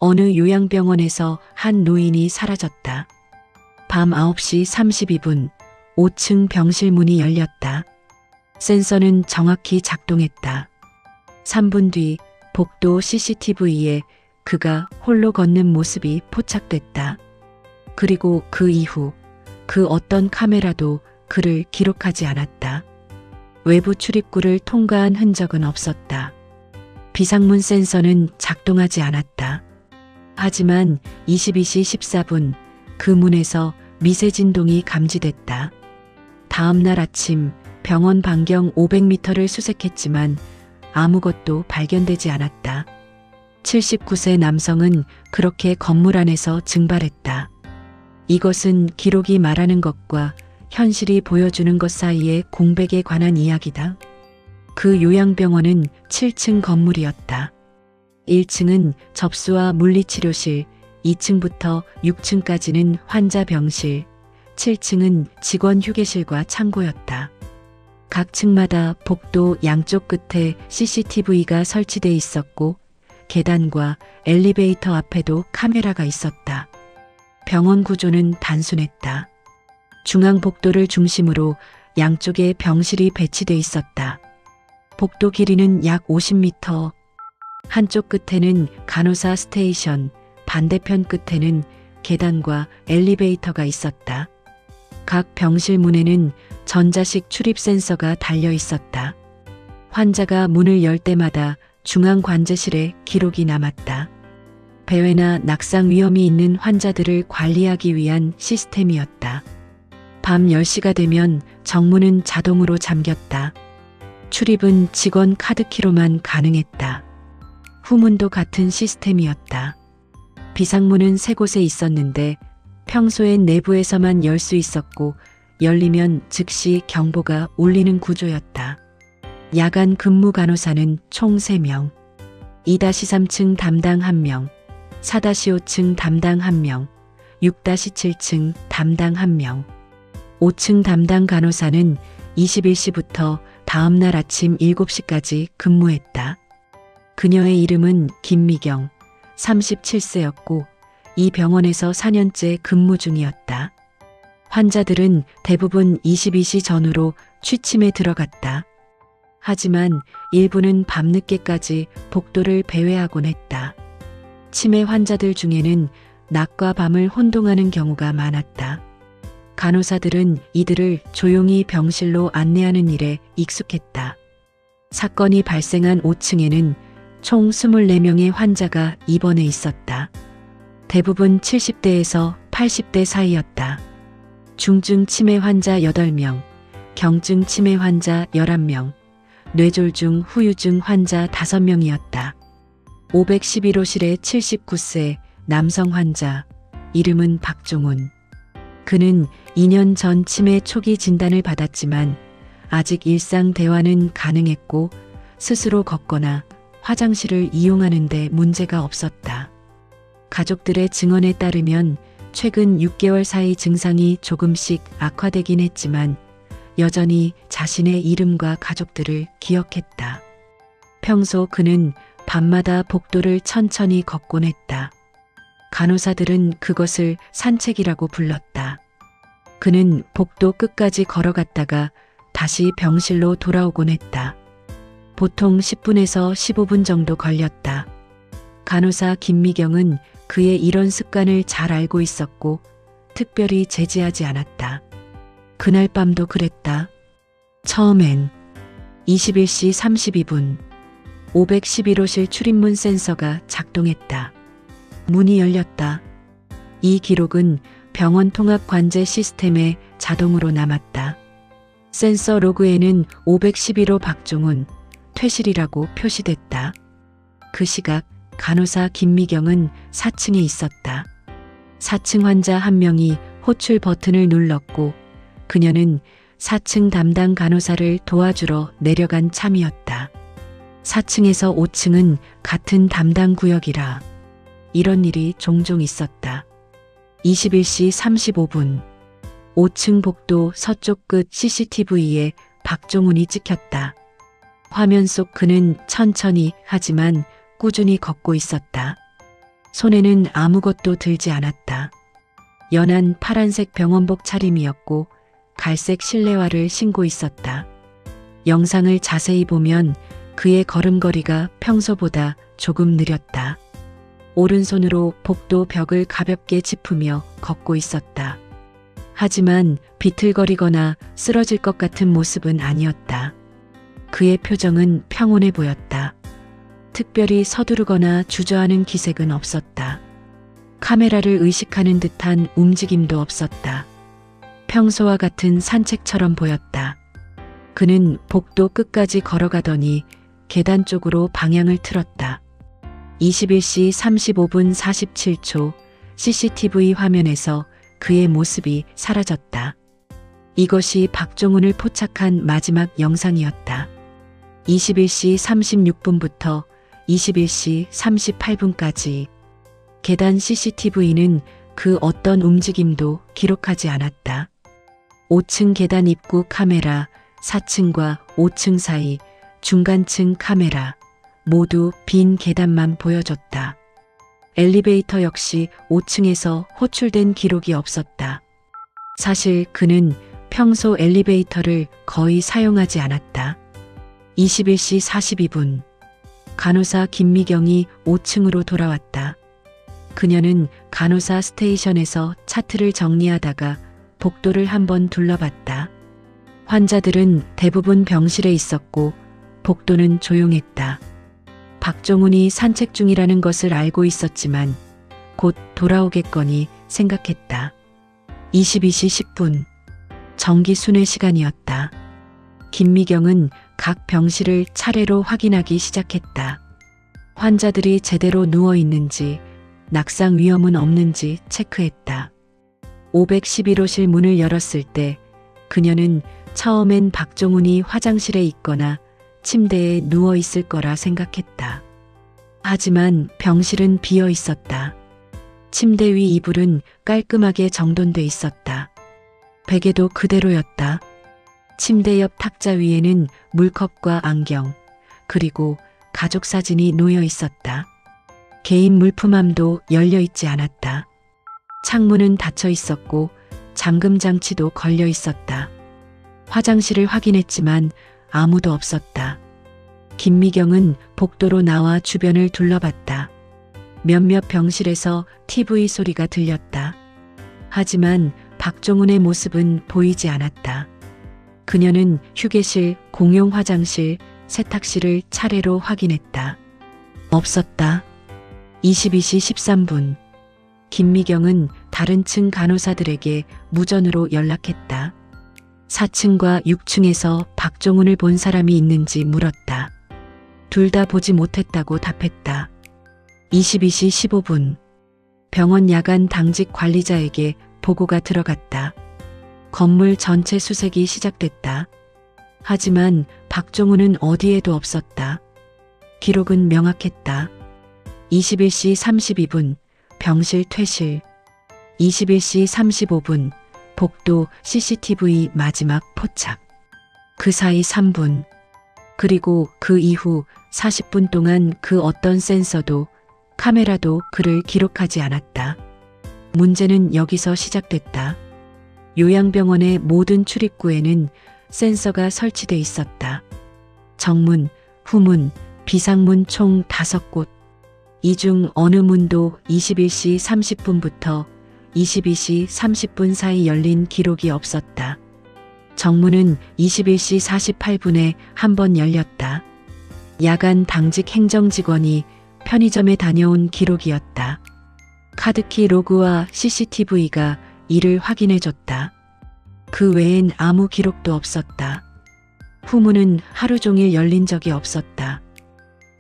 어느 요양병원에서 한 노인이 사라졌다. 밤 9시 32분 5층 병실 문이 열렸다. 센서는 정확히 작동했다. 3분 뒤 복도 CCTV에 그가 홀로 걷는 모습이 포착됐다. 그리고 그 이후 그 어떤 카메라도 그를 기록하지 않았다. 외부 출입구를 통과한 흔적은 없었다. 비상문 센서는 작동하지 않았다. 하지만 22시 14분 그 문에서 미세 진동이 감지됐다. 다음 날 아침 병원 반경 500m를 수색했지만 아무것도 발견되지 않았다. 79세 남성은 그렇게 건물 안에서 증발했다. 이것은 기록이 말하는 것과 현실이 보여주는 것 사이의 공백에 관한 이야기다. 그 요양병원은 7층 건물이었다. 1층은 접수와 물리치료실, 2층부터 6층까지는 환자 병실, 7층은 직원 휴게실과 창고였다. 각 층마다 복도 양쪽 끝에 CCTV가 설치돼 있었고 계단과 엘리베이터 앞에도 카메라가 있었다. 병원 구조는 단순했다. 중앙 복도를 중심으로 양쪽에 병실이 배치돼 있었다. 복도 길이는 약 50m, 한쪽 끝에는 간호사 스테이션, 반대편 끝에는 계단과 엘리베이터가 있었다. 각 병실 문에는 전자식 출입 센서가 달려 있었다. 환자가 문을 열 때마다 중앙 관제실에 기록이 남았다. 배회나 낙상 위험이 있는 환자들을 관리하기 위한 시스템이었다. 밤 10시가 되면 정문은 자동으로 잠겼다. 출입은 직원 카드키로만 가능했다. 후문도 같은 시스템이었다. 비상문은 3곳에 있었는데 평소엔 내부에서만 열 수 있었고 열리면 즉시 경보가 울리는 구조였다. 야간 근무 간호사는 총 3명, 2-3층 담당 1명, 4-5층 담당 1명, 6-7층 담당 1명. 5층 담당 간호사는 21시부터 다음날 아침 7시까지 근무했다. 그녀의 이름은 김미경, 37세였고 이 병원에서 4년째 근무 중이었다. 환자들은 대부분 22시 전후로 취침에 들어갔다. 하지만 일부는 밤늦게까지 복도를 배회하곤 했다. 치매 환자들 중에는 낮과 밤을 혼동하는 경우가 많았다. 간호사들은 이들을 조용히 병실로 안내하는 일에 익숙했다. 사건이 발생한 5층에는 총 24명의 환자가 입원해 있었다. 대부분 70대에서 80대 사이였다. 중증 치매 환자 8명, 경증 치매 환자 11명, 뇌졸중 후유증 환자 5명이었다. 511호실의 79세 남성 환자, 이름은 박종훈. 그는 2년 전 치매 초기 진단을 받았지만 아직 일상 대화는 가능했고 스스로 걷거나 화장실을 이용하는 데 문제가 없었다. 가족들의 증언에 따르면 최근 6개월 사이 증상이 조금씩 악화되긴 했지만 여전히 자신의 이름과 가족들을 기억했다. 평소 그는 밤마다 복도를 천천히 걷곤 했다. 간호사들은 그것을 산책이라고 불렀다. 그는 복도 끝까지 걸어갔다가 다시 병실로 돌아오곤 했다. 보통 10분에서 15분 정도 걸렸다. 간호사 김미경은 그의 이런 습관을 잘 알고 있었고 특별히 제지하지 않았다. 그날 밤도 그랬다. 처음엔 21시 32분 511호실 출입문 센서가 작동했다. 문이 열렸다. 이 기록은 병원 통합 관제 시스템에 자동으로 남았다. 센서 로그에는 511호 박종훈, 퇴실이라고 표시됐다. 그 시각 간호사 김미경은 4층에 있었다. 4층 환자 1명이 호출 버튼을 눌렀고 그녀는 4층 담당 간호사를 도와주러 내려간 참이었다. 4층에서 5층은 같은 담당 구역이라 이런 일이 종종 있었다. 21시 35분 5층 복도 서쪽 끝 CCTV에 박종훈이 찍혔다. 화면 속 그는 천천히 하지만 꾸준히 걷고 있었다. 손에는 아무것도 들지 않았다. 연한 파란색 병원복 차림이었고 갈색 실내화를 신고 있었다. 영상을 자세히 보면 그의 걸음걸이가 평소보다 조금 느렸다. 오른손으로 복도 벽을 가볍게 짚으며 걷고 있었다. 하지만 비틀거리거나 쓰러질 것 같은 모습은 아니었다. 그의 표정은 평온해 보였다. 특별히 서두르거나 주저하는 기색은 없었다. 카메라를 의식하는 듯한 움직임도 없었다. 평소와 같은 산책처럼 보였다. 그는 복도 끝까지 걸어가더니 계단 쪽으로 방향을 틀었다. 21시 35분 47초 CCTV 화면에서 그의 모습이 사라졌다. 이것이 박종훈을 포착한 마지막 영상이었다. 21시 36분부터 21시 38분까지 계단 CCTV는 그 어떤 움직임도 기록하지 않았다. 5층 계단 입구 카메라, 4층과 5층 사이 중간층 카메라, 모두 빈 계단만 보여줬다. 엘리베이터 역시 5층에서 호출된 기록이 없었다. 사실 그는 평소 엘리베이터를 거의 사용하지 않았다. 21시 42분 간호사 김미경이 5층으로 돌아왔다. 그녀는 간호사 스테이션에서 차트를 정리하다가 복도를 한번 둘러봤다. 환자들은 대부분 병실에 있었고 복도는 조용했다. 박종훈이 산책 중이라는 것을 알고 있었지만 곧 돌아오겠거니 생각했다. 22시 10분 정기 순회 시간이었다. 김미경은 각 병실을 차례로 확인하기 시작했다. 환자들이 제대로 누워 있는지, 낙상 위험은 없는지 체크했다. 511호실 문을 열었을 때 그녀는 처음엔 박종훈이 화장실에 있거나 침대에 누워 있을 거라 생각했다. 하지만 병실은 비어 있었다. 침대 위 이불은 깔끔하게 정돈돼 있었다. 베개도 그대로였다. 침대 옆 탁자 위에는 물컵과 안경, 그리고 가족 사진이 놓여 있었다. 개인 물품함도 열려 있지 않았다. 창문은 닫혀 있었고 잠금 장치도 걸려 있었다. 화장실을 확인했지만 아무도 없었다. 김미경은 복도로 나와 주변을 둘러봤다. 몇몇 병실에서 TV 소리가 들렸다. 하지만 박종훈의 모습은 보이지 않았다. 그녀는 휴게실, 공용 화장실, 세탁실을 차례로 확인했다. 없었다. 22시 13분 김미경은 다른 층 간호사들에게 무전으로 연락했다. 4층과 6층에서 박종훈을 본 사람이 있는지 물었다. 둘 다 보지 못했다고 답했다. 22시 15분 병원 야간 당직 관리자에게 보고가 들어갔다. 건물 전체 수색이 시작됐다. 하지만 박종훈은 어디에도 없었다. 기록은 명확했다. 21시 32분 병실 퇴실, 21시 35분 복도 CCTV 마지막 포착. 그 사이 3분, 그리고 그 이후 40분 동안 그 어떤 센서도 카메라도 그를 기록하지 않았다. 문제는 여기서 시작됐다. 요양병원의 모든 출입구에는 센서가 설치돼 있었다. 정문, 후문, 비상문 총 5곳. 이 중 어느 문도 21시 30분부터 22시 30분 사이 열린 기록이 없었다. 정문은 21시 48분에 한 번 열렸다. 야간 당직 행정직원이 편의점에 다녀온 기록이었다. 카드키 로그와 CCTV가 이를 확인해줬다. 그 외엔 아무 기록도 없었다. 후문은 하루 종일 열린 적이 없었다.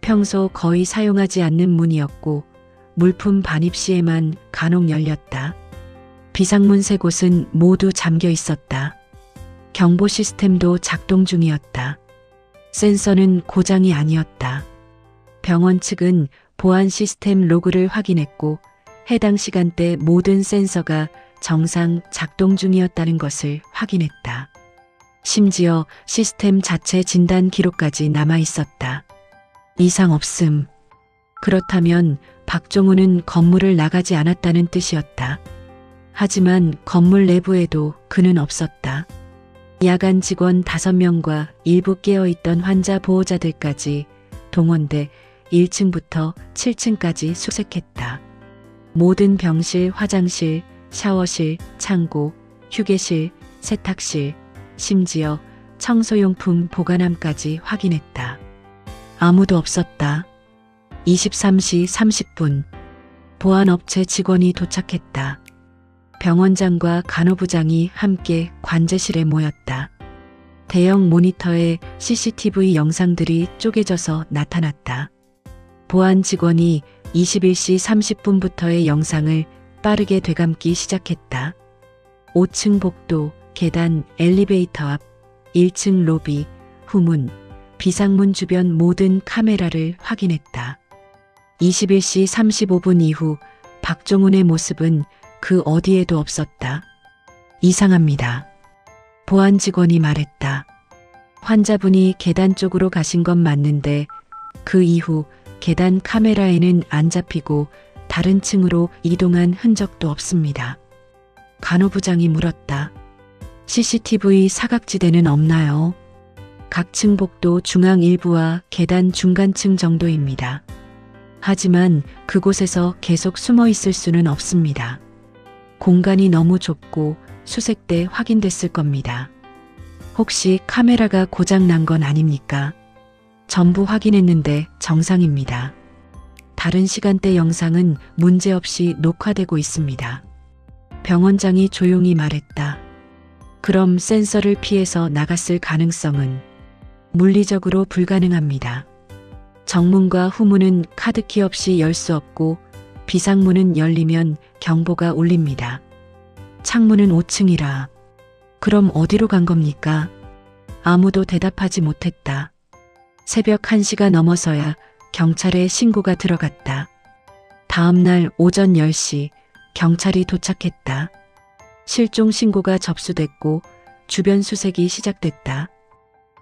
평소 거의 사용하지 않는 문이었고 물품 반입 시에만 간혹 열렸다. 비상문 3곳은 모두 잠겨 있었다. 경보 시스템도 작동 중이었다. 센서는 고장이 아니었다. 병원 측은 보안 시스템 로그를 확인했고 해당 시간대 모든 센서가 정상 작동 중이었다는 것을 확인했다. 심지어 시스템 자체 진단 기록까지 남아 있었다. 이상 없음. 그렇다면 박종훈은 건물을 나가지 않았다는 뜻이었다. 하지만 건물 내부에도 그는 없었다. 야간 직원 5명과 일부 깨어있던 환자 보호자들까지 동원돼 1층부터 7층까지 수색했다. 모든 병실, 화장실, 샤워실, 창고, 휴게실, 세탁실, 심지어 청소용품 보관함까지 확인했다. 아무도 없었다. 23시 30분 보안업체 직원이 도착했다. 병원장과 간호부장이 함께 관제실에 모였다. 대형 모니터에 CCTV 영상들이 쪼개져서 나타났다. 보안 직원이 21시 30분부터의 영상을 빠르게 되감기 시작했다. 5층 복도, 계단, 엘리베이터 앞, 1층 로비, 후문, 비상문 주변 모든 카메라를 확인했다. 21시 35분 이후 박종훈의 모습은 그 어디에도 없었다. 이상합니다. 보안 직원이 말했다. 환자분이 계단 쪽으로 가신 건 맞는데 그 이후 계단 카메라에는 안 잡히고 다른 층으로 이동한 흔적도 없습니다. 간호부장이 물었다. CCTV 사각지대는 없나요? 각 층 복도 중앙 일부와 계단 중간층 정도입니다. 하지만 그곳에서 계속 숨어 있을 수는 없습니다. 공간이 너무 좁고 수색 때 확인됐을 겁니다. 혹시 카메라가 고장 난 건 아닙니까? 전부 확인했는데 정상입니다. 다른 시간대 영상은 문제없이 녹화되고 있습니다. 병원장이 조용히 말했다. 그럼 센서를 피해서 나갔을 가능성은 물리적으로 불가능합니다. 정문과 후문은 카드키 없이 열 수 없고 비상문은 열리면 경보가 울립니다. 창문은 5층이라. 그럼 어디로 간 겁니까? 아무도 대답하지 못했다. 새벽 1시가 넘어서야 경찰에 신고가 들어갔다. 다음 날 오전 10시 경찰이 도착했다. 실종 신고가 접수됐고 주변 수색이 시작됐다.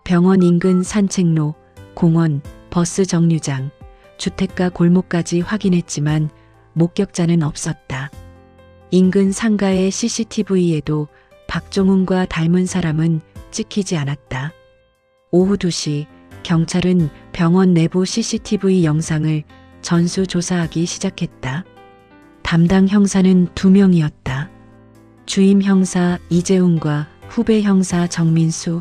병원 인근 산책로, 공원, 버스 정류장, 주택가 골목까지 확인했지만 목격자는 없었다. 인근 상가의 CCTV에도 박종훈과 닮은 사람은 찍히지 않았다. 오후 2시 경찰은 병원 내부 CCTV 영상을 전수조사하기 시작했다. 담당 형사는 2명이었다. 주임 형사 이재훈과 후배 형사 정민수.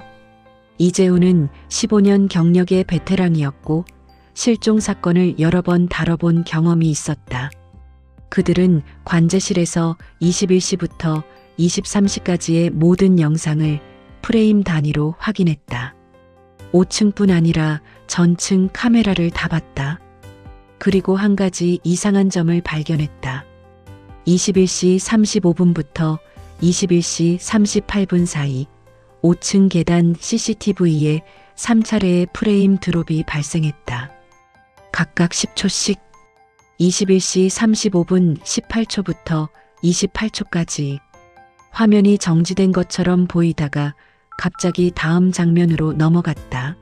이재훈은 15년 경력의 베테랑이었고 실종 사건을 여러 번 다뤄본 경험이 있었다. 그들은 관제실에서 21시부터 23시까지의 모든 영상을 프레임 단위로 확인했다. 5층뿐 아니라 전층 카메라를 다 봤다. 그리고 한 가지 이상한 점을 발견했다. 21시 35분부터 21시 38분 사이 5층 계단 CCTV에 3차례의 프레임 드롭이 발생했다. 각각 10초씩 21시 35분 18초부터 28초까지 화면이 정지된 것처럼 보이다가 갑자기 다음 장면으로 넘어갔다.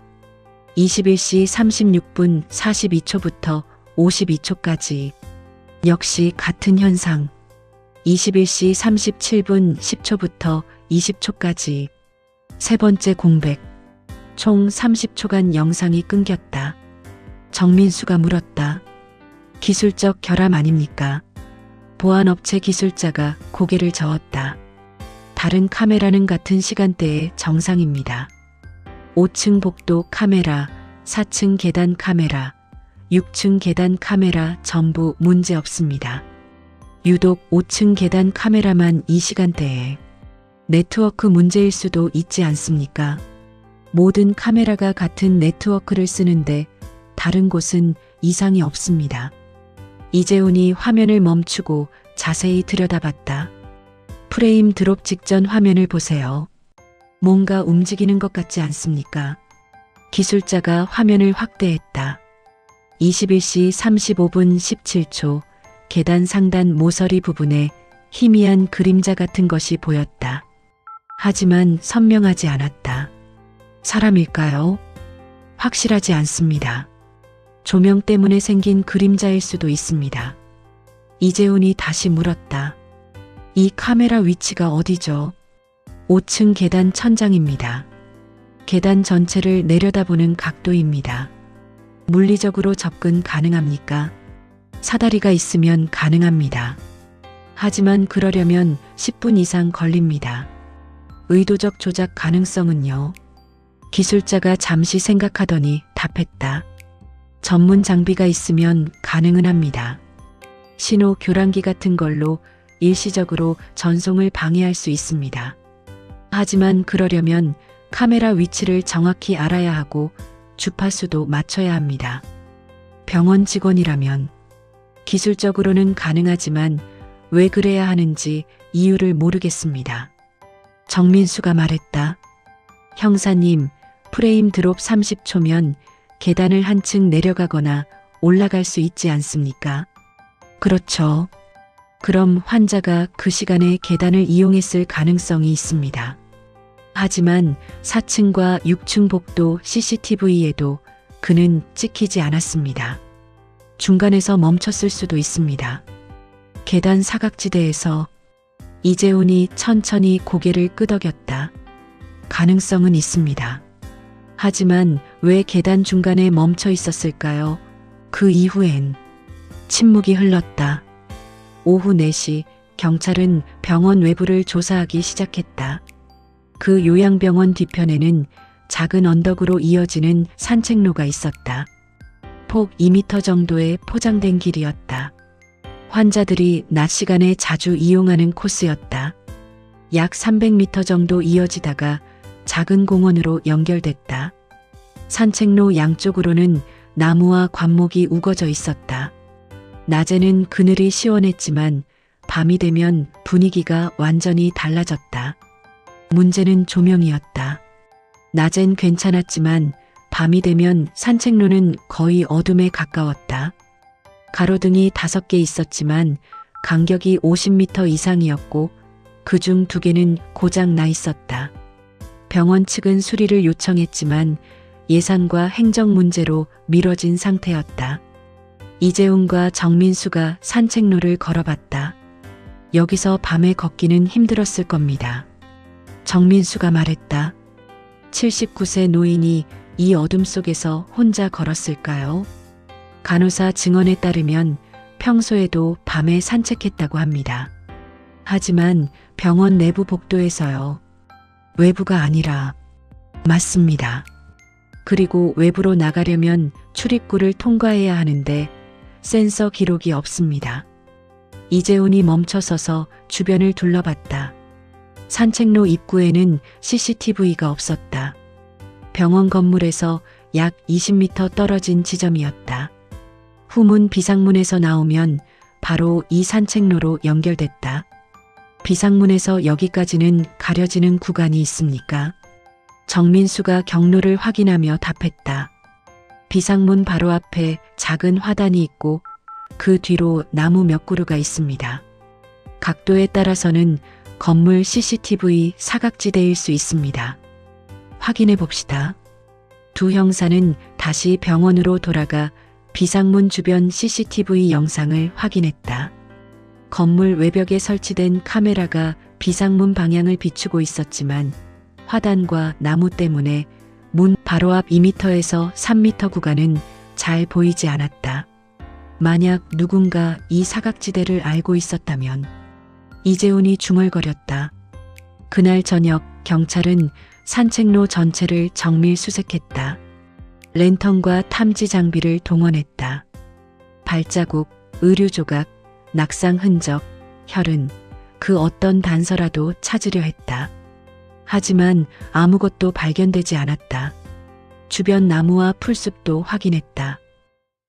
21시 36분 42초부터 52초까지 역시 같은 현상. 21시 37분 10초부터 20초까지 세 번째 공백. 총 30초간 영상이 끊겼다. 정민수가 물었다. 기술적 결함 아닙니까? 보안업체 기술자가 고개를 저었다. 다른 카메라는 같은 시간대에 정상입니다. 5층 복도 카메라, 4층 계단 카메라, 6층 계단 카메라 전부 문제 없습니다. 유독 5층 계단 카메라만 이 시간대에 네트워크 문제일 수도 있지 않습니까? 모든 카메라가 같은 네트워크를 쓰는데 다른 곳은 이상이 없습니다. 이재훈이 화면을 멈추고 자세히 들여다봤다. 프레임 드롭 직전 화면을 보세요. 뭔가 움직이는 것 같지 않습니까? 기술자가 화면을 확대했다. 21시 35분 17초 계단 상단 모서리 부분에 희미한 그림자 같은 것이 보였다. 하지만 선명하지 않았다. 사람일까요? 확실하지 않습니다. 조명 때문에 생긴 그림자일 수도 있습니다. 이재훈이 다시 물었다. 이 카메라 위치가 어디죠? 5층 계단 천장입니다. 계단 전체를 내려다보는 각도입니다. 물리적으로 접근 가능합니까? 사다리가 있으면 가능합니다. 하지만 그러려면 10분 이상 걸립니다. 의도적 조작 가능성은요? 기술자가 잠시 생각하더니 답했다. 전문 장비가 있으면 가능은 합니다. 신호 교란기 같은 걸로 일시적으로 전송을 방해할 수 있습니다. 하지만 그러려면 카메라 위치를 정확히 알아야 하고 주파수도 맞춰야 합니다. 병원 직원이라면 기술적으로는 가능하지만 왜 그래야 하는지 이유를 모르겠습니다. 정민수가 말했다. 형사님, 프레임 드롭 30초면 계단을 한층 내려가거나 올라갈 수 있지 않습니까? 그렇죠. 그럼 환자가 그 시간에 계단을 이용했을 가능성이 있습니다. 하지만 4층과 6층 복도 CCTV에도 그는 찍히지 않았습니다. 중간에서 멈췄을 수도 있습니다. 계단 사각지대에서 이재훈이 천천히 고개를 끄덕였다. 가능성은 있습니다. 하지만 왜 계단 중간에 멈춰 있었을까요? 그 이후엔 침묵이 흘렀다. 오후 4시 경찰은 병원 외부를 조사하기 시작했다. 그 요양병원 뒤편에는 작은 언덕으로 이어지는 산책로가 있었다. 폭 2m 정도의 포장된 길이었다. 환자들이 낮 시간에 자주 이용하는 코스였다. 약 300m 정도 이어지다가 작은 공원으로 연결됐다. 산책로 양쪽으로는 나무와 관목이 우거져 있었다. 낮에는 그늘이 시원했지만 밤이 되면 분위기가 완전히 달라졌다. 문제는 조명이었다. 낮엔 괜찮았지만 밤이 되면 산책로는 거의 어둠에 가까웠다. 가로등이 5개 있었지만 간격이 50m 이상이었고 그중 2개는 고장 나 있었다. 병원 측은 수리를 요청했지만 예산과 행정 문제로 미뤄진 상태였다. 이재훈과 정민수가 산책로를 걸어봤다. 여기서 밤에 걷기는 힘들었을 겁니다. 정민수가 말했다. 79세 노인이 이 어둠 속에서 혼자 걸었을까요? 간호사 증언에 따르면 평소에도 밤에 산책했다고 합니다. 하지만 병원 내부 복도에서요. 외부가 아니라 맞습니다. 그리고 외부로 나가려면 출입구를 통과해야 하는데 센서 기록이 없습니다. 이재훈이 멈춰서서 주변을 둘러봤다. 산책로 입구에는 CCTV가 없었다. 병원 건물에서 약 20m 떨어진 지점이었다. 후문 비상문에서 나오면 바로 이 산책로로 연결됐다. 비상문에서 여기까지는 가려지는 구간이 있습니까? 정민수가 경로를 확인하며 답했다. 비상문 바로 앞에 작은 화단이 있고 그 뒤로 나무 몇 그루가 있습니다. 각도에 따라서는 건물 CCTV 사각지대일 수 있습니다. 확인해 봅시다. 두 형사는 다시 병원으로 돌아가 비상문 주변 CCTV 영상을 확인했다. 건물 외벽에 설치된 카메라가 비상문 방향을 비추고 있었지만 화단과 나무 때문에 문 바로 앞 2m에서 3m 구간은 잘 보이지 않았다. 만약 누군가 이 사각지대를 알고 있었다면 이재훈이 중얼거렸다. 그날 저녁 경찰은 산책로 전체를 정밀 수색했다. 랜턴과 탐지 장비를 동원했다. 발자국, 의류 조각, 낙상 흔적, 혈흔, 그 어떤 단서라도 찾으려 했다. 하지만 아무것도 발견되지 않았다. 주변 나무와 풀숲도 확인했다.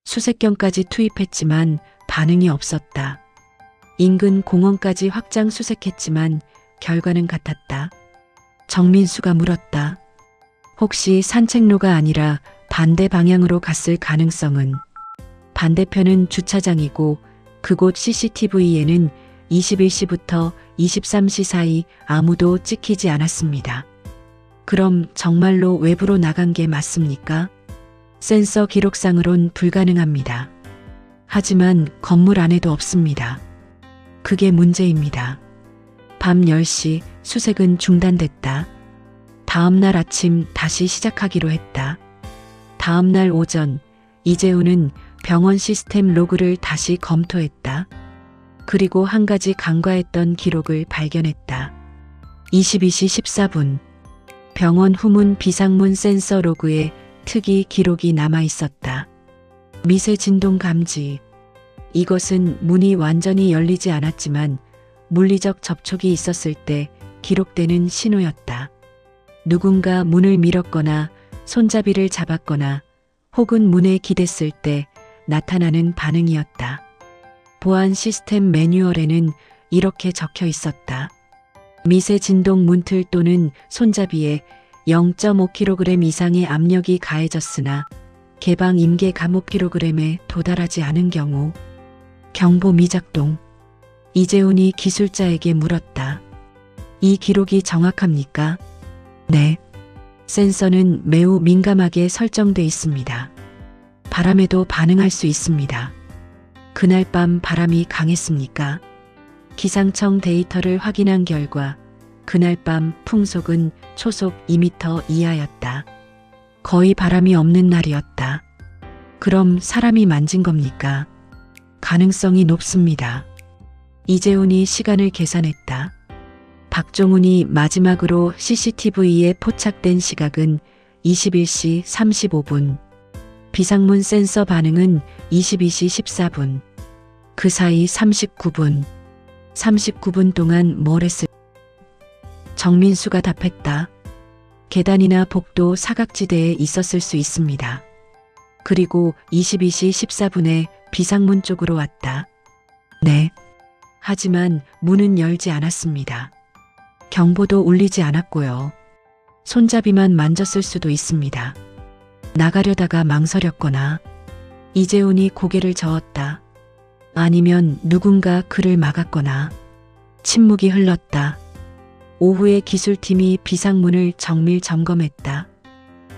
수색경까지 투입했지만 반응이 없었다. 인근 공원까지 확장 수색했지만 결과는 같았다. 정민수가 물었다. 혹시 산책로가 아니라 반대 방향으로 갔을 가능성은? 반대편은 주차장이고 그곳 CCTV에는 21시부터 23시 사이 아무도 찍히지 않았습니다. 그럼 정말로 외부로 나간 게 맞습니까? 센서 기록상으론 불가능합니다. 하지만 건물 안에도 없습니다. 그게 문제입니다. 밤 10시 수색은 중단됐다. 다음 날 아침 다시 시작하기로 했다. 다음 날 오전 이재훈은 병원 시스템 로그를 다시 검토했다. 그리고 한 가지 간과했던 기록을 발견했다. 22시 14분 병원 후문 비상문 센서 로그에 특이 기록이 남아 있었다. 미세 진동 감지. 이것은 문이 완전히 열리지 않았지만 물리적 접촉이 있었을 때 기록되는 신호였다. 누군가 문을 밀었거나 손잡이를 잡았거나 혹은 문에 기댔을 때 나타나는 반응이었다. 보안 시스템 매뉴얼에는 이렇게 적혀 있었다. 미세 진동 문틀 또는 손잡이에 0.5kg 이상의 압력이 가해졌으나 개방 임계 감압 kg에 도달하지 않은 경우 경보 미작동. 이재훈이 기술자에게 물었다. 이 기록이 정확합니까? 네. 센서는 매우 민감하게 설정돼 있습니다. 바람에도 반응할 수 있습니다. 그날 밤 바람이 강했습니까? 기상청 데이터를 확인한 결과 그날 밤 풍속은 초속 2m 이하였다. 거의 바람이 없는 날이었다. 그럼 사람이 만진 겁니까? 가능성이 높습니다. 이재훈이 시간을 계산했다. 박종훈이 마지막으로 CCTV에 포착된 시각은 21시 35분. 비상문 센서 반응은 22시 14분. 그 사이 39분. 39분 동안 뭘 했을까? 정민수가 답했다. 계단이나 복도 사각지대에 있었을 수 있습니다. 그리고 22시 14분에 비상문 쪽으로 왔다. 네. 하지만 문은 열지 않았습니다. 경보도 울리지 않았고요. 손잡이만 만졌을 수도 있습니다. 나가려다가 망설였거나 이재훈이 고개를 저었다. 아니면 누군가 그를 막았거나 침묵이 흘렀다. 오후에 기술팀이 비상문을 정밀 점검했다.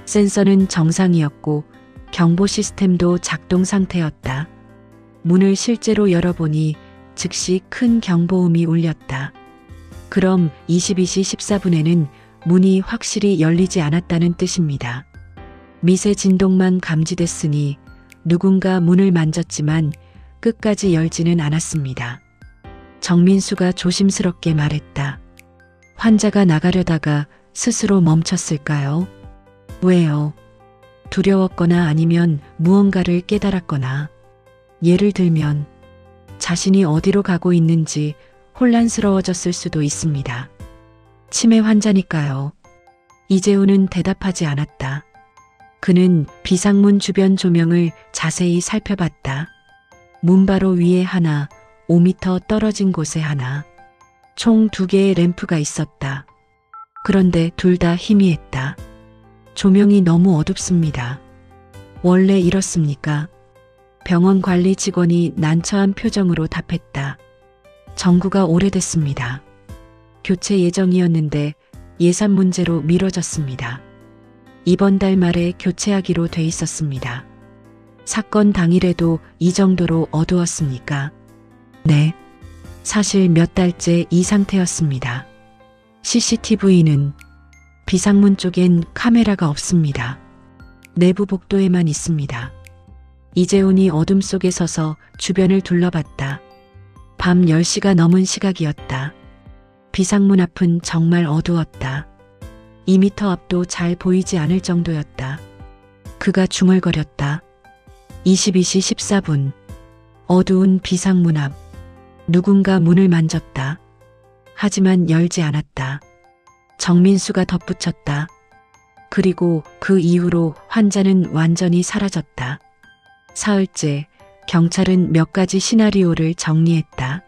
센서는 정상이었고 경보 시스템도 작동 상태였다. 문을 실제로 열어보니 즉시 큰 경보음이 울렸다. 그럼 22시 14분에는 문이 확실히 열리지 않았다는 뜻입니다. 미세 진동만 감지됐으니 누군가 문을 만졌지만 끝까지 열지는 않았습니다. 정민수가 조심스럽게 말했다. 환자가 나가려다가 스스로 멈췄을까요? 왜요? 두려웠거나 아니면 무언가를 깨달았거나. 예를 들면 자신이 어디로 가고 있는지 혼란스러워졌을 수도 있습니다. 치매 환자니까요. 이재훈은 대답하지 않았다. 그는 비상문 주변 조명을 자세히 살펴봤다. 문 바로 위에 하나, 5m 떨어진 곳에 하나. 총 2개의 램프가 있었다. 그런데 둘 다 희미했다. 조명이 너무 어둡습니다. 원래 이렇습니까? 병원 관리 직원이 난처한 표정으로 답했다. 정구가 오래됐습니다. 교체 예정이었는데 예산 문제로 미뤄졌습니다. 이번 달 말에 교체하기로 돼 있었습니다. 사건 당일에도 이 정도로 어두웠습니까? 네. 사실 몇 달째 이 상태였습니다. CCTV는 비상문 쪽엔 카메라가 없습니다. 내부 복도에만 있습니다. 이재훈이 어둠 속에 서서 주변을 둘러봤다. 밤 10시가 넘은 시각이었다. 비상문 앞은 정말 어두웠다. 2m 앞도 잘 보이지 않을 정도였다. 그가 중얼거렸다. 22시 14분. 어두운 비상문 앞. 누군가 문을 만졌다. 하지만 열지 않았다. 정민수가 덧붙였다. 그리고 그 이후로 환자는 완전히 사라졌다. 사흘째 경찰은 몇 가지 시나리오를 정리했다.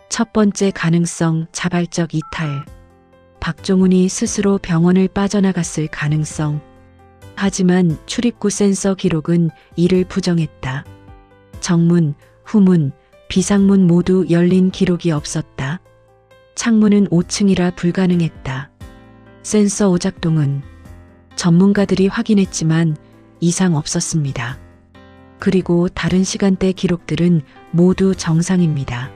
첫 번째 가능성 자발적 이탈. 박종훈이 스스로 병원을 빠져나갔을 가능성. 하지만 출입구 센서 기록은 이를 부정했다. 정문, 후문, 비상문 모두 열린 기록이 없었다. 창문은 5층이라 불가능했다. 센서 오작동은 전문가들이 확인했지만 이상 없었습니다. 그리고 다른 시간대 기록들은 모두 정상입니다.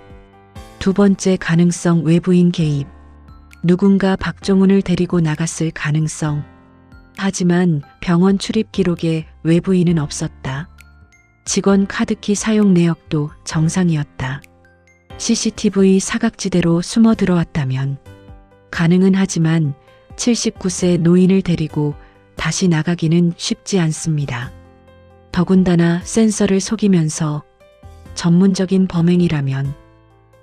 두 번째 가능성 외부인 개입. 누군가 박종훈을 데리고 나갔을 가능성. 하지만 병원 출입 기록에 외부인은 없었다. 직원 카드키 사용 내역도 정상이었다. CCTV 사각지대로 숨어 들어왔다면 가능은 하지만 79세 노인을 데리고 다시 나가기는 쉽지 않습니다. 더군다나 센서를 속이면서 전문적인 범행이라면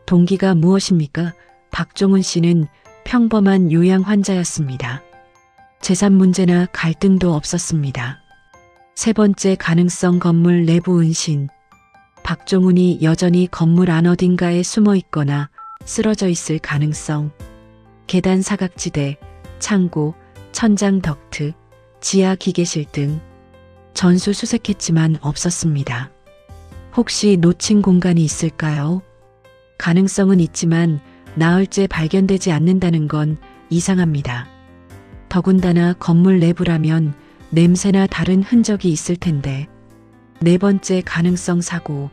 동기가 무엇입니까? 박종훈 씨는 평범한 요양 환자였습니다. 재산 문제나 갈등도 없었습니다. 세 번째 가능성 건물 내부 은신. 박종훈이 여전히 건물 안 어딘가에 숨어 있거나 쓰러져 있을 가능성. 계단 사각지대, 창고, 천장 덕트, 지하 기계실 등 전수 수색했지만 없었습니다. 혹시 놓친 공간이 있을까요? 가능성은 있지만 나흘째 발견되지 않는다는 건 이상합니다. 더군다나 건물 내부라면 냄새나 다른 흔적이 있을 텐데. 네 번째 가능성 사고.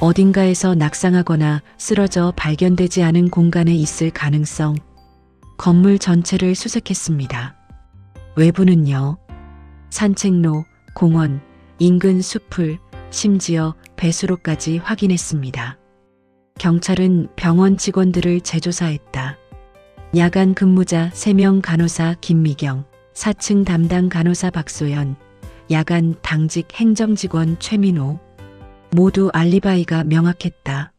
어딘가에서 낙상하거나 쓰러져 발견되지 않은 공간에 있을 가능성. 건물 전체를 수색했습니다. 외부는요. 산책로, 공원, 인근 숲을, 심지어 배수로까지 확인했습니다. 경찰은 병원 직원들을 재조사했다. 야간 근무자 3명 간호사 김미경, 4층 담당 간호사 박소연, 야간 당직 행정직원 최민호. 모두 알리바이가 명확했다.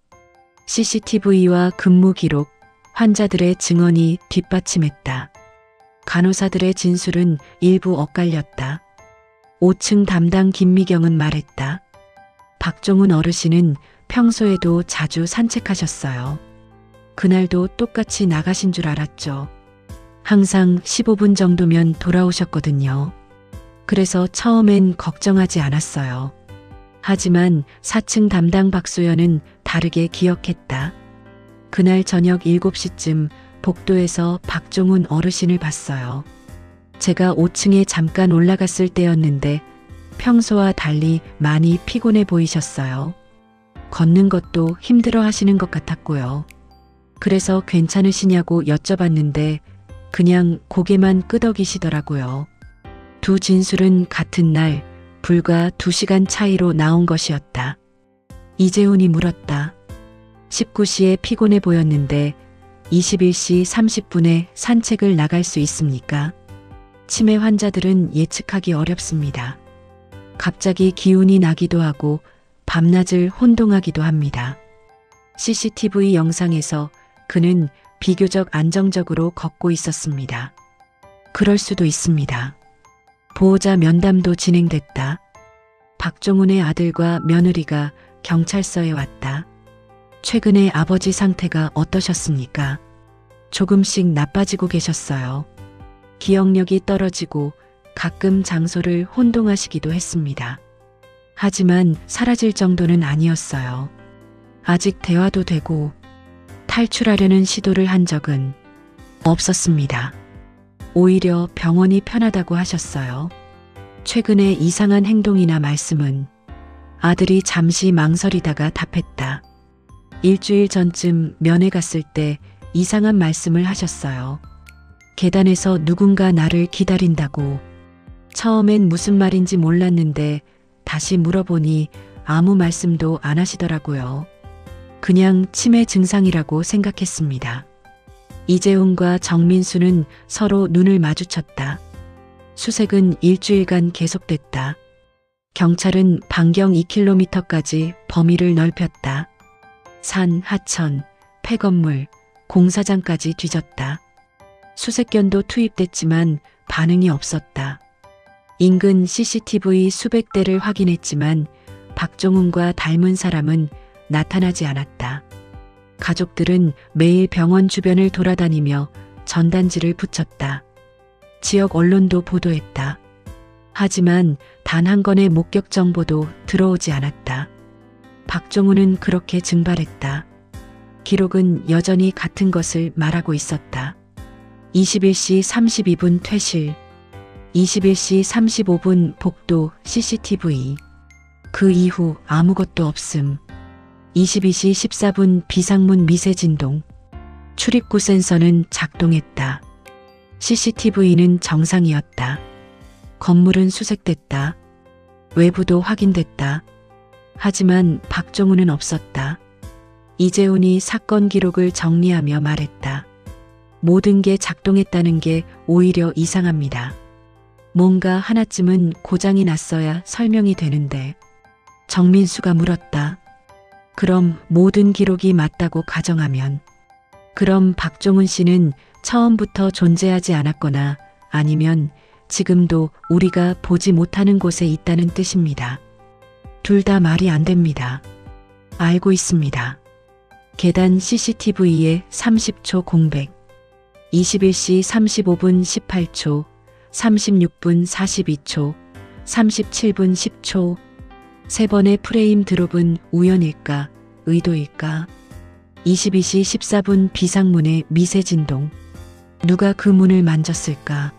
CCTV와 근무 기록, 환자들의 증언이 뒷받침했다. 간호사들의 진술은 일부 엇갈렸다. 5층 담당 김미경은 말했다. 박종훈 어르신은 평소에도 자주 산책하셨어요. 그날도 똑같이 나가신 줄 알았죠. 항상 15분 정도면 돌아오셨거든요. 그래서 처음엔 걱정하지 않았어요. 하지만 4층 담당 박소연은 다르게 기억했다. 그날 저녁 7시쯤 복도에서 박종훈 어르신을 봤어요. 제가 5층에 잠깐 올라갔을 때였는데 평소와 달리 많이 피곤해 보이셨어요. 걷는 것도 힘들어 하시는 것 같았고요. 그래서 괜찮으시냐고 여쭤봤는데 그냥 고개만 끄덕이시더라고요. 두 진술은 같은 날 불과 2시간 차이로 나온 것이었다. 이재훈이 물었다. 19시에 피곤해 보였는데 21시 30분에 산책을 나갈 수 있습니까? 치매 환자들은 예측하기 어렵습니다. 갑자기 기운이 나기도 하고 밤낮을 혼동하기도 합니다. CCTV 영상에서 그는 비교적 안정적으로 걷고 있었습니다. 그럴 수도 있습니다. 보호자 면담도 진행됐다. 박종훈의 아들과 며느리가 경찰서에 왔다. 최근에 아버지 상태가 어떠셨습니까? 조금씩 나빠지고 계셨어요. 기억력이 떨어지고 가끔 장소를 혼동하시기도 했습니다. 하지만 사라질 정도는 아니었어요. 아직 대화도 되고 탈출하려는 시도를 한 적은 없었습니다. 오히려 병원이 편하다고 하셨어요. 최근에 이상한 행동이나 말씀은? 아들이 잠시 망설이다가 답했다. 일주일 전쯤 면회 갔을 때 이상한 말씀을 하셨어요. 계단에서 누군가 나를 기다린다고. 처음엔 무슨 말인지 몰랐는데 다시 물어보니 아무 말씀도 안 하시더라고요. 그냥 치매 증상이라고 생각했습니다. 이재훈과 정민수는 서로 눈을 마주쳤다. 수색은 일주일간 계속됐다. 경찰은 반경 2km까지 범위를 넓혔다. 산, 하천, 폐건물, 공사장까지 뒤졌다. 수색견도 투입됐지만 반응이 없었다. 인근 CCTV 수백 대를 확인했지만 박종훈과 닮은 사람은 나타나지 않았다. 가족들은 매일 병원 주변을 돌아다니며 전단지를 붙였다. 지역 언론도 보도했다. 하지만 단 한 건의 목격 정보도 들어오지 않았다. 박종훈은 그렇게 증발했다. 기록은 여전히 같은 것을 말하고 있었다. 21시 32분 퇴실. 21시 35분 복도 CCTV. 그 이후 아무것도 없음. 22시 14분 비상문 미세 진동. 출입구 센서는 작동했다. CCTV는 정상이었다. 건물은 수색됐다. 외부도 확인됐다. 하지만 박종훈은 없었다. 이재훈이 사건 기록을 정리하며 말했다. 모든 게 작동했다는 게 오히려 이상합니다. 뭔가 하나쯤은 고장이 났어야 설명이 되는데. 정민수가 물었다. 그럼 모든 기록이 맞다고 가정하면, 그럼 박종훈 씨는 처음부터 존재하지 않았거나 아니면 지금도 우리가 보지 못하는 곳에 있다는 뜻입니다. 둘 다 말이 안 됩니다. 알고 있습니다. 계단 CCTV에 30초 공백, 21시 35분 18초, 36분 42초, 37분 10초, 세 번의 프레임 드롭은 우연일까, 의도일까? 22시 14분 비상문의 미세 진동. 누가 그 문을 만졌을까?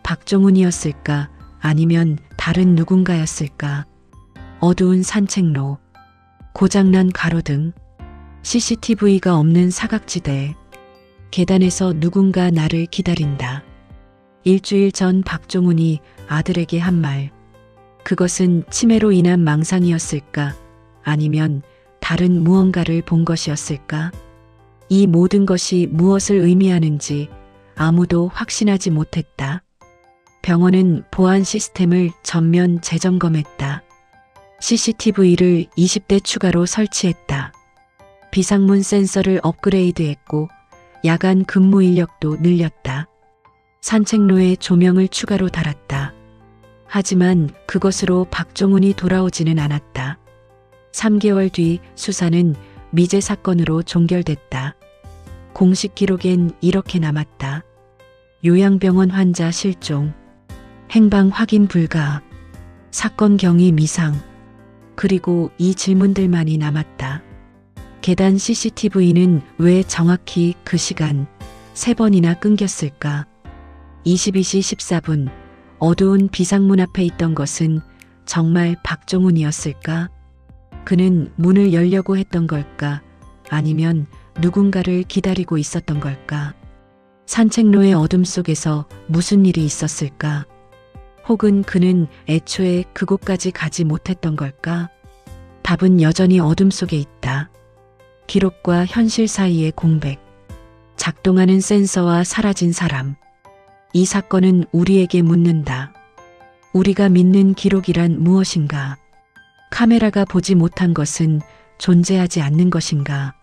박종훈이었을까? 아니면 다른 누군가였을까? 어두운 산책로, 고장난 가로등, CCTV가 없는 사각지대. 계단에서 누군가 나를 기다린다. 일주일 전 박종훈이 아들에게 한 말. 그것은 치매로 인한 망상이었을까? 아니면 다른 무언가를 본 것이었을까? 이 모든 것이 무엇을 의미하는지 아무도 확신하지 못했다. 병원은 보안 시스템을 전면 재점검했다. CCTV를 20대 추가로 설치했다. 비상문 센서를 업그레이드했고 야간 근무 인력도 늘렸다. 산책로에 조명을 추가로 달았다. 하지만 그것으로 박종훈이 돌아오지는 않았다. 3개월 뒤 수사는 미제 사건으로 종결됐다. 공식 기록엔 이렇게 남았다. 요양병원 환자 실종, 행방 확인 불가, 사건 경위 미상. 그리고 이 질문들만이 남았다. 계단 CCTV는 왜 정확히 그 시간 3번이나 끊겼을까? 22시 14분 어두운 비상문 앞에 있던 것은 정말 박종훈이었을까? 그는 문을 열려고 했던 걸까? 아니면 누군가를 기다리고 있었던 걸까? 산책로의 어둠 속에서 무슨 일이 있었을까? 혹은 그는 애초에 그곳까지 가지 못했던 걸까? 답은 여전히 어둠 속에 있다. 기록과 현실 사이의 공백. 작동하는 센서와 사라진 사람. 이 사건은 우리에게 묻는다. 우리가 믿는 기록이란 무엇인가? 카메라가 보지 못한 것은 존재하지 않는 것인가?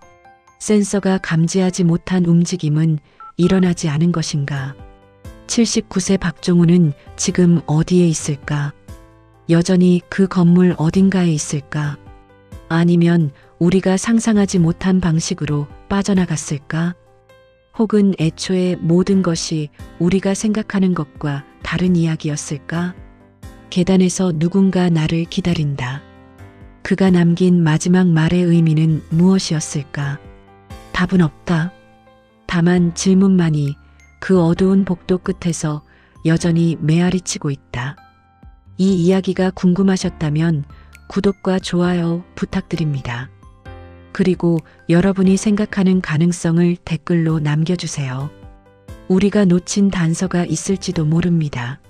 센서가 감지하지 못한 움직임은 일어나지 않은 것인가? 79세 박종훈은 지금 어디에 있을까? 여전히 그 건물 어딘가에 있을까? 아니면 우리가 상상하지 못한 방식으로 빠져나갔을까? 혹은 애초에 모든 것이 우리가 생각하는 것과 다른 이야기였을까? 계단에서 누군가 나를 기다린다. 그가 남긴 마지막 말의 의미는 무엇이었을까? 답은 없다. 다만 질문만이 그 어두운 복도 끝에서 여전히 메아리치고 있다. 이 이야기가 궁금하셨다면 구독과 좋아요 부탁드립니다. 그리고 여러분이 생각하는 가능성을 댓글로 남겨주세요. 우리가 놓친 단서가 있을지도 모릅니다.